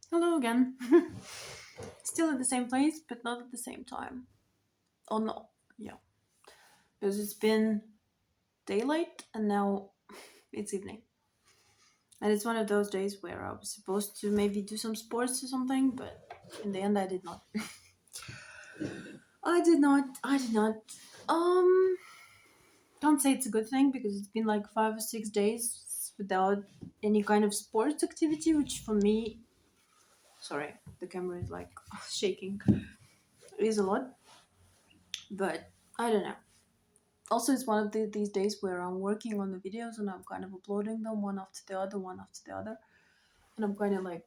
Hello again. Still at the same place, but not at the same time. Oh no, yeah. Because it's been daylight and now it's evening. And it's one of those days where I was supposed to maybe do some sports or something, but in the end I did not. I did not. Um, can't say it's a good thing because it's been like 5 or 6 days without any kind of sports activity, which for me, sorry, the camera is like shaking, is a lot. But I don't know. Also, it's one of these days where I'm working on the videos and I'm kind of uploading them one after the other, one after the other, and I'm kind of like,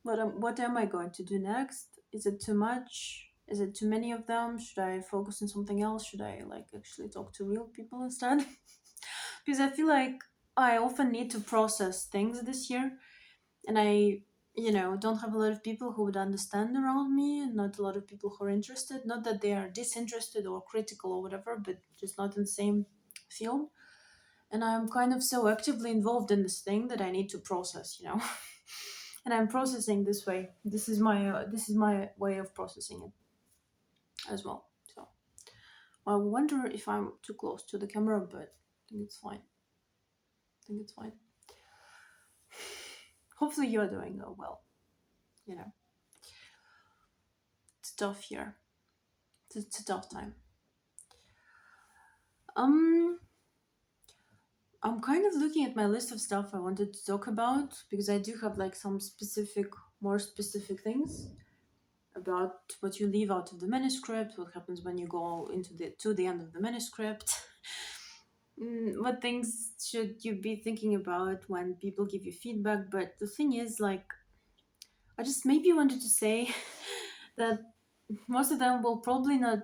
what am I going to do next? Is it too much? Is it too many of them? Should I focus on something else? Should I like actually talk to real people instead? Because I feel like I often need to process things this year, and I don't have a lot of people who would understand around me, and not a lot of people who are interested. Not that they are disinterested or critical or whatever, but just not in the same field. And I'm kind of so actively involved in this thing that I need to process. And I'm processing this way. This is my way of processing it as well. So I wonder if I'm too close to the camera, but I think it's fine. I think it's fine. Hopefully you're doing well. You know, it's tough here. It's a tough time. Um, I'm kind of looking at my list of stuff I wanted to talk about because I do have like some more specific things about what you leave out of the manuscript, what happens when you go to the end of the manuscript. What things should you be thinking about when people give you feedback? But the thing is, like, I just maybe wanted to say that most of them will probably not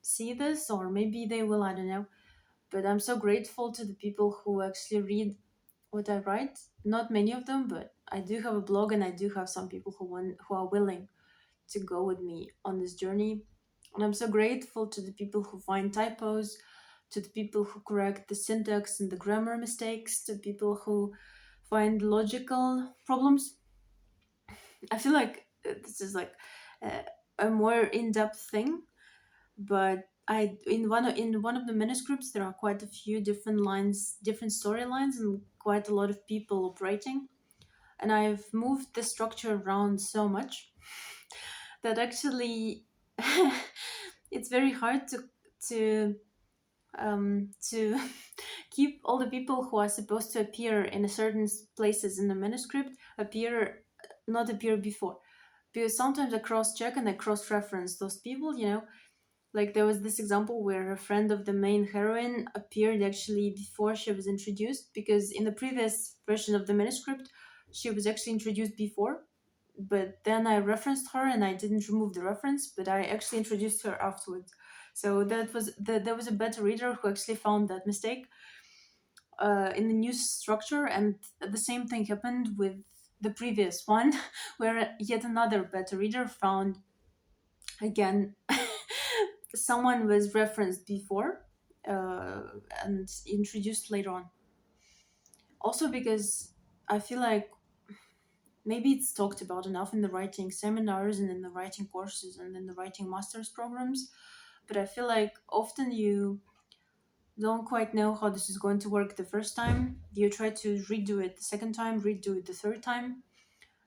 see this, or maybe they will, I don't know. But I'm so grateful to the people who actually read what I write. Not many of them, but I do have a blog and I do have some people who are willing to go with me on this journey. And I'm so grateful to the people who find typos, to the people who correct the syntax and the grammar mistakes, to people who find logical problems. I feel like this is like uh, a more in-depth thing, but I in one of the manuscripts there are quite a few different lines, different storylines, and quite a lot of people operating. And I've moved the structure around so much that actually it's very hard to keep all the people who are supposed to appear in a certain places in the manuscript not appear before, because sometimes I cross check and I cross reference those people. Like there was this example where a friend of the main heroine appeared actually before she was introduced, because in the previous version of the manuscript she was actually introduced before, but then I referenced her and I didn't remove the reference, but I actually introduced her afterwards. So there was a beta reader who actually found that mistake in the new structure, and the same thing happened with the previous one, where yet another beta reader found again someone was referenced before uh, and introduced later on. Also because I feel like maybe it's talked about enough in the writing seminars and in the writing courses and in the writing master's programs, but I feel like often you don't quite know how this is going to work the first time. You try to redo it the second time, redo it the third time,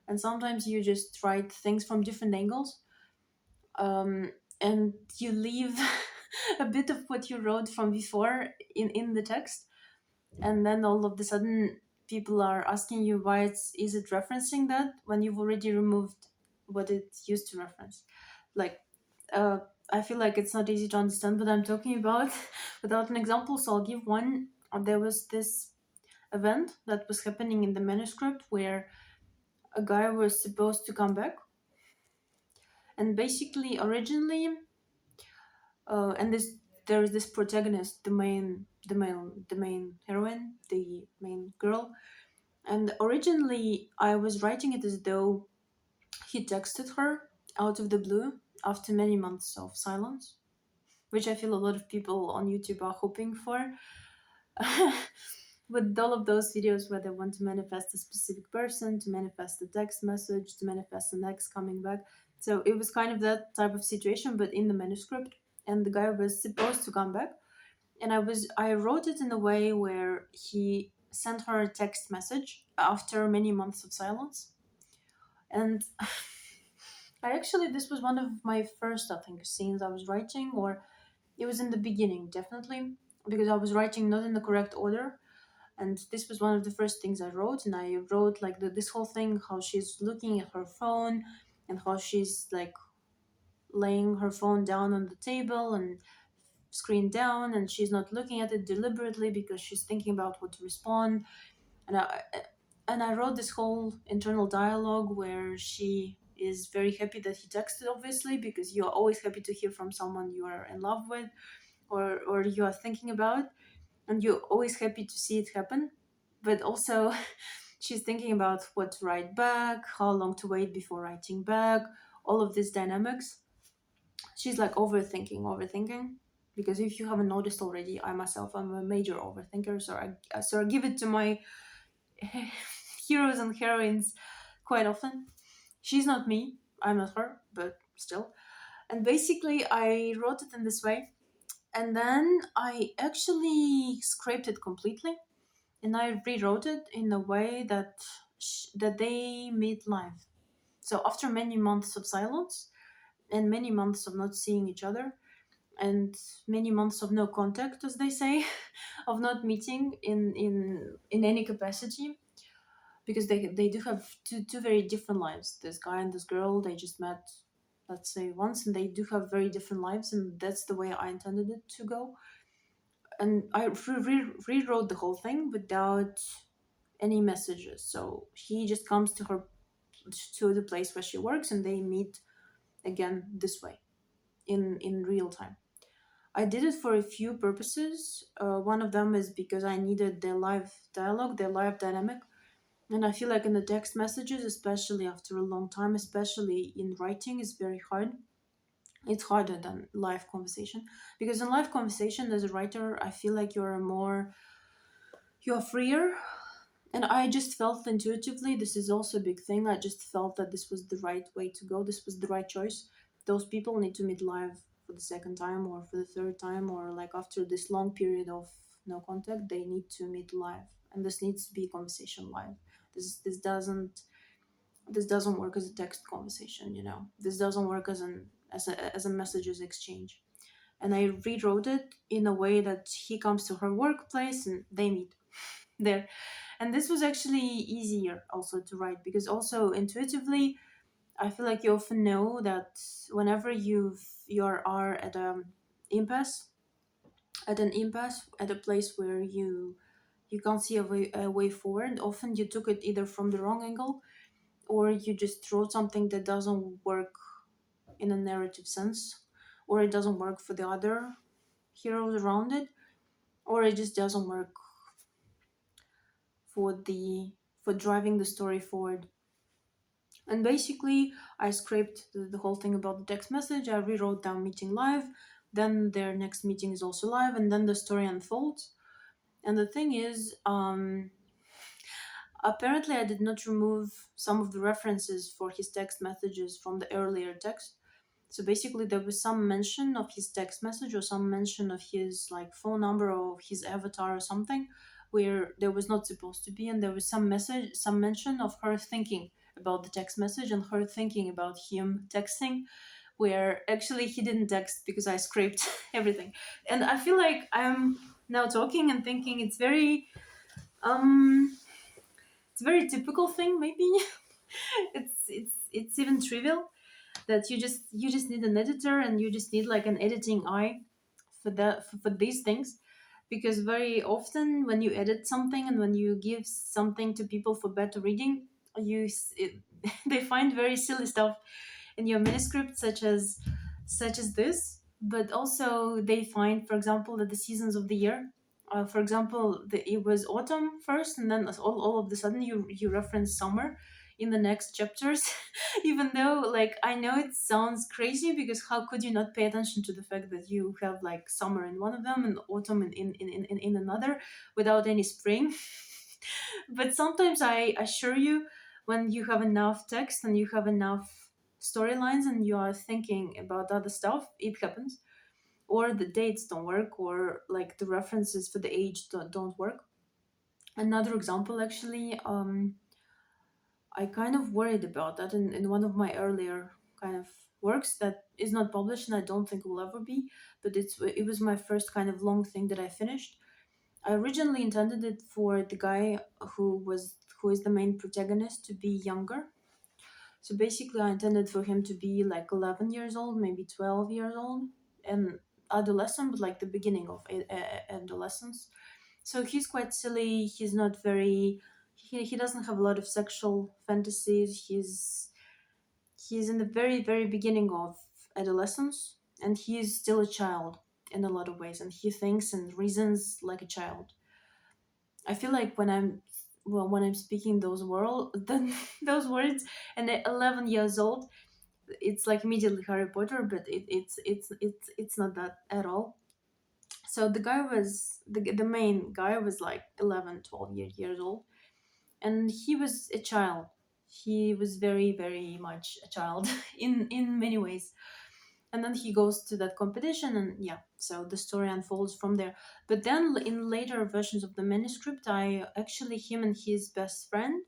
and sometimes you just write things from different angles, and you leave a bit of what you wrote from before in the text, and then all of a sudden people are asking you why is it referencing that when you've already removed what it used to reference. Like uh, I feel like it's not easy to understand what I'm talking about without an example, so I'll give one. There was this event that was happening in the manuscript where a guy was supposed to come back, and basically originally and there's this protagonist, the main heroine, the main girl. And originally I was writing it as though he texted her out of the blue after many months of silence, which I feel a lot of people on YouTube are hoping for. with all of those videos where they want to manifest a specific person, to manifest a text message, to manifest an ex coming back. So it was kind of that type of situation, but in the manuscript. And the guy was supposed to come back, and I wrote it in a way where he sent her a text message after many months of silence. And I actually, this was one of my first, I think, scenes I was writing, or it was in the beginning, definitely, because I was writing not in the correct order. And this was one of the first things I wrote. And I wrote like this whole thing, how she's looking at her phone, and how she's like laying her phone down on the table and screen down, and she's not looking at it deliberately because she's thinking about what to respond. And I wrote this whole internal dialogue where she is very happy that he texted, obviously, because you're always happy to hear from someone you are in love with, or you are thinking about, and you're always happy to see it happen. But also she's thinking about what to write back, how long to wait before writing back, all of these dynamics. She's like overthinking, because if you haven't noticed already, I myself am a major overthinker, so I give it to my heroes and heroines quite often. She's not me, I'm not her, but still. And basically I wrote it in this way, and then I actually scraped it completely, and I rewrote it in a way that they meet live. So after many months of silence, and many months of not seeing each other, and many months of no contact, as they say, of not meeting in any capacity, because they do have two very different lives. This guy and this girl, they just met, let's say, once, and they do have very different lives, and that's the way I intended it to go. And I rewrote the whole thing without any messages. So he just comes to the place where she works, and they meet again this way, in real time. I did it for a few purposes. One of them is because I needed their live dialogue, their live dynamic. And I feel like in the text messages, especially after a long time, especially in writing, is very hard. It's harder than live conversation, because in live conversation, as a writer, I feel like you're freer. And I just felt intuitively, this is also a big thing. I just felt that this was the right way to go. This was the right choice. Those people need to meet live for the second time or for the third time, or like after this long period of no contact, they need to meet live. And this needs to be conversation live. This doesn't work as a text conversation. This doesn't work as a messages exchange. And I rewrote it in a way that he comes to her workplace and they meet there. And this was actually easier also to write, because also intuitively I feel like you often know that whenever are impasse at an impasse, at a place where you can't see a way forward, often you took it either from the wrong angle, or you just wrote something that doesn't work in a narrative sense, or it doesn't work for the other heroes around it, or it just doesn't work for driving the story forward. And basically, I scraped the whole thing about the text message. I rewrote down meeting live. Then their next meeting is also live, and then the story unfolds. And the thing is, apparently, I did not remove some of the references for his text messages from the earlier text. So basically, there was some mention of his text message, or some mention of his like phone number or his avatar or something, where there was not supposed to be, and there was some mention of her thinking about the text message and her thinking about him texting, where actually he didn't text because I scraped everything. And I feel like I'm now talking and thinking um it's a very typical thing, maybe. It's even trivial, that you just need an editor, and you just need like an editing eye for these things, because very often when you edit something and when you give something to people for better reading, they find very silly stuff in your manuscript, such as this. But also they find, for example, that the seasons of the year, for example, it was autumn first, and then all of the sudden you reference summer in the next chapters. Even though, like, I know it sounds crazy, because how could you not pay attention to the fact that you have like summer in one of them and autumn in another, without any spring? But sometimes I assure you, when you have enough text and you have enough storylines and you are thinking about other stuff, it happens. Or the dates don't work, or like the references for the age don't work. Another example, actually, I kind of worried about that in one of my earlier kind of works that is not published, and I don't think will ever be. But it was my first kind of long thing that I finished. I originally intended it for the guy who is the main protagonist to be younger. So basically, I intended for him to be like 11 years old, maybe 12 years old, and adolescent, but like the beginning of adolescence. So he's quite silly. He's not very. He doesn't have a lot of sexual fantasies. He's in the very very beginning of adolescence, and he is still a child in a lot of ways, and he thinks and reasons like a child. I feel like when I'm speaking those those words, and at 11 years old, it's like immediately Harry Potter, but it's not that at all. So the guy was the main guy was like 11, 12 years old, and he was a child. He was very very much a child in many ways. And then he goes to that competition, and yeah, so the story unfolds from there. But then in later versions of the manuscript, I actually, him and his best friend,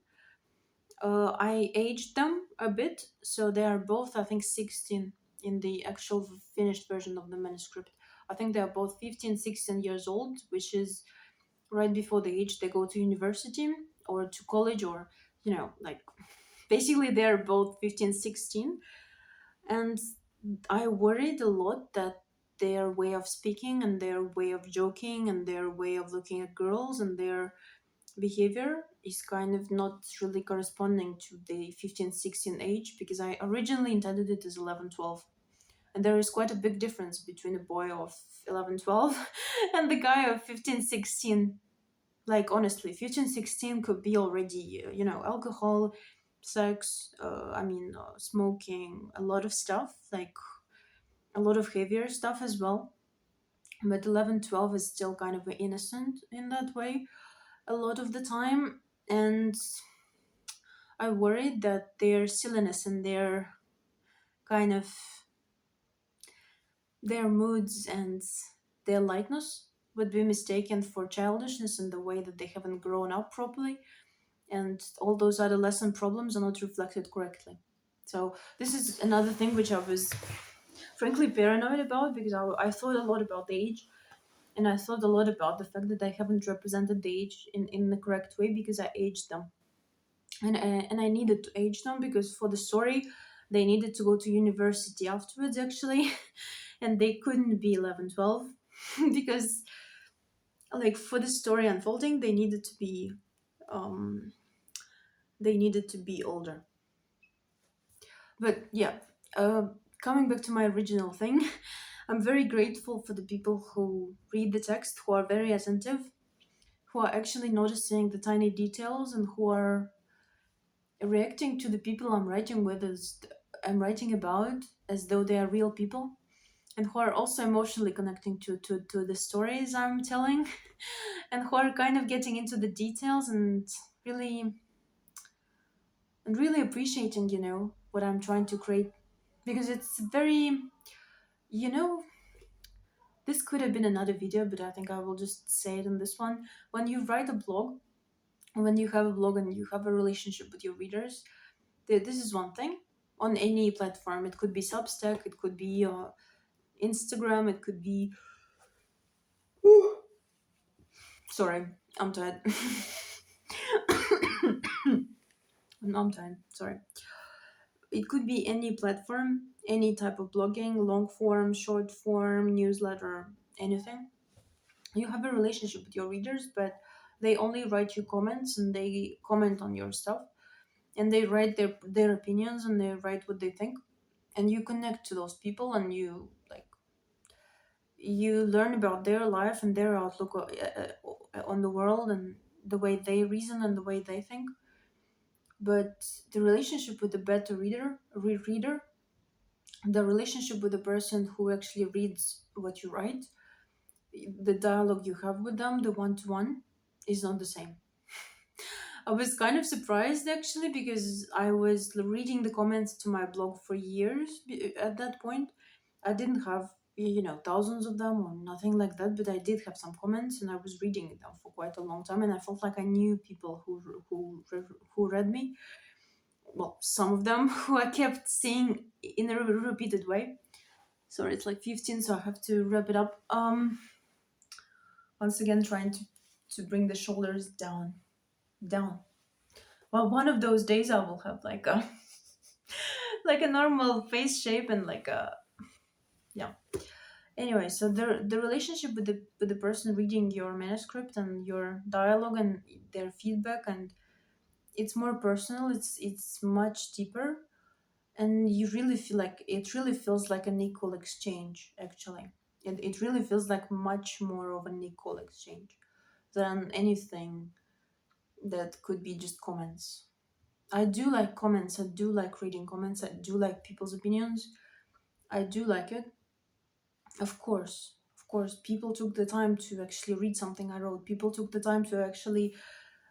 I aged them a bit, so they are both, I think, 16 in the actual finished version of the manuscript. I think they are both 15, 16 years old, which is right before the age they go to university or to college, or, like, basically they're both 15, 16. And I worried a lot that their way of speaking and their way of joking and their way of looking at girls and their behavior is kind of not really corresponding to the 15, 16 age, because I originally intended it as 11, 12. And there is quite a big difference between a boy of 11, 12 and the guy of 15, 16. Like, honestly, 15, 16 could be already, alcohol, sex, smoking, a lot of stuff, like a lot of heavier stuff as well. But 11, 12 is still kind of innocent in that way a lot of the time. And I worried that their silliness and their kind of their moods and their lightness would be mistaken for childishness in the way that they haven't grown up properly, and all those adolescent problems are not reflected correctly. So this is another thing which I was frankly paranoid about, because I thought a lot about the age, and I thought a lot about the fact that I haven't represented the age in the correct way, because I aged them. And I needed to age them because for the story they needed to go to university afterwards, actually. And they couldn't be 11, 12 because, like, for the story unfolding um they needed to be older. But yeah, uh, coming back to my original thing, I'm very grateful for the people who read the text, who are very attentive, who are actually noticing the tiny details, and who are reacting to the people I'm writing with as I'm writing about, as though they are real people, and who are also emotionally connecting to the stories I'm telling, and who are kind of getting into the details really and really appreciating, what I'm trying to create. Because it's very, you know, this could have been another video, but I think I will just say it in this one. When you write a blog, when you have a blog and you have a relationship with your readers, this is one thing. On any platform, it could be Substack, it could be Instagram, it could be. Sorry, I'm tired. I'm tired. Sorry. It could be any platform, any type of blogging, long form, short form, newsletter, anything. You have a relationship with your readers, but they only write you comments and they comment on your stuff, and they write their opinions and they write what they think, and you connect to those people, and you learn about their life and their outlook on the world, and the way they reason and the way they think. But the relationship with the better reader, the relationship with the person who actually reads what you write, the dialogue you have with them, the one to one, is not the same. I was kind of surprised actually, because I was reading the comments to my blog for years at that point. I didn't have, thousands of them or nothing like that, but I did have some comments and I was reading them for quite a long time, and I felt like I knew people who read me. Well, some of them who I kept seeing in a repeated way. Sorry, it's like 15, so I have to wrap it up. Once again, trying to bring the shoulders down, down. Well, one of those days I will have like a like a normal face shape and like a, yeah. Anyway, so the relationship with the person reading your manuscript and your dialogue and their feedback, and it's more personal. It's much deeper, and you really feel like it really feels like an equal exchange. Actually, it really feels like much more of an equal exchange than anything that could be just comments. I do like comments. I do like reading comments. I do like people's opinions. I do like it. Of course, people took the time to actually read something I wrote. People took the time to actually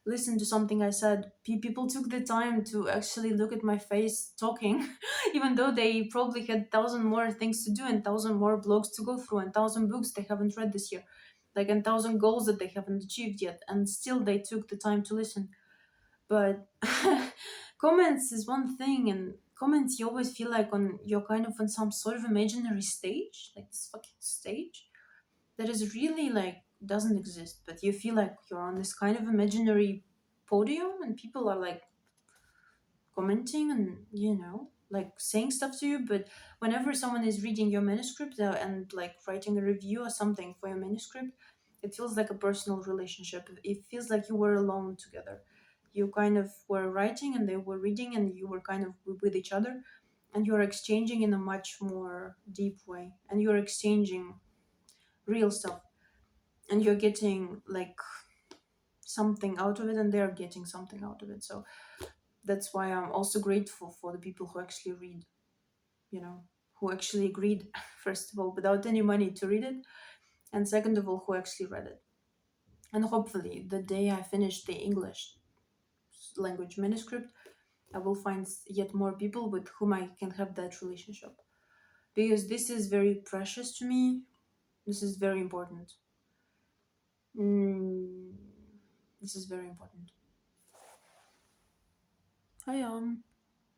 listen to something I said. People took the time to actually look at my face talking, even though they probably had thousand more things to do and thousand more blogs to go through and thousand books they haven't read this year, like and thousand goals that they haven't achieved yet, and still they took the time to listen. But comments is one thing, and comments you always feel like on you're kind of on some sort of imaginary stage, like this fucking stage that is really like doesn't exist, but you feel like you're on this kind of imaginary podium and people are like commenting and like saying stuff to you. But whenever someone is reading your manuscript and like writing a review or something for your manuscript, it feels like a personal relationship. It feels like you were alone together. You kind of were writing and they were reading and you were kind of with each other, and you're exchanging in a much more deep way, and you're exchanging real stuff, and you're getting like something out of it and they're getting something out of it. So that's why I'm also grateful for the people who actually read, you know, who actually agreed, first of all, without any money to read it, and second of all, who actually read it. And hopefully, the day I finish the English language manuscript, I will find yet more people with whom I can have that relationship. Because this is very precious to me. This is very important. Mm, this is very important. Hi,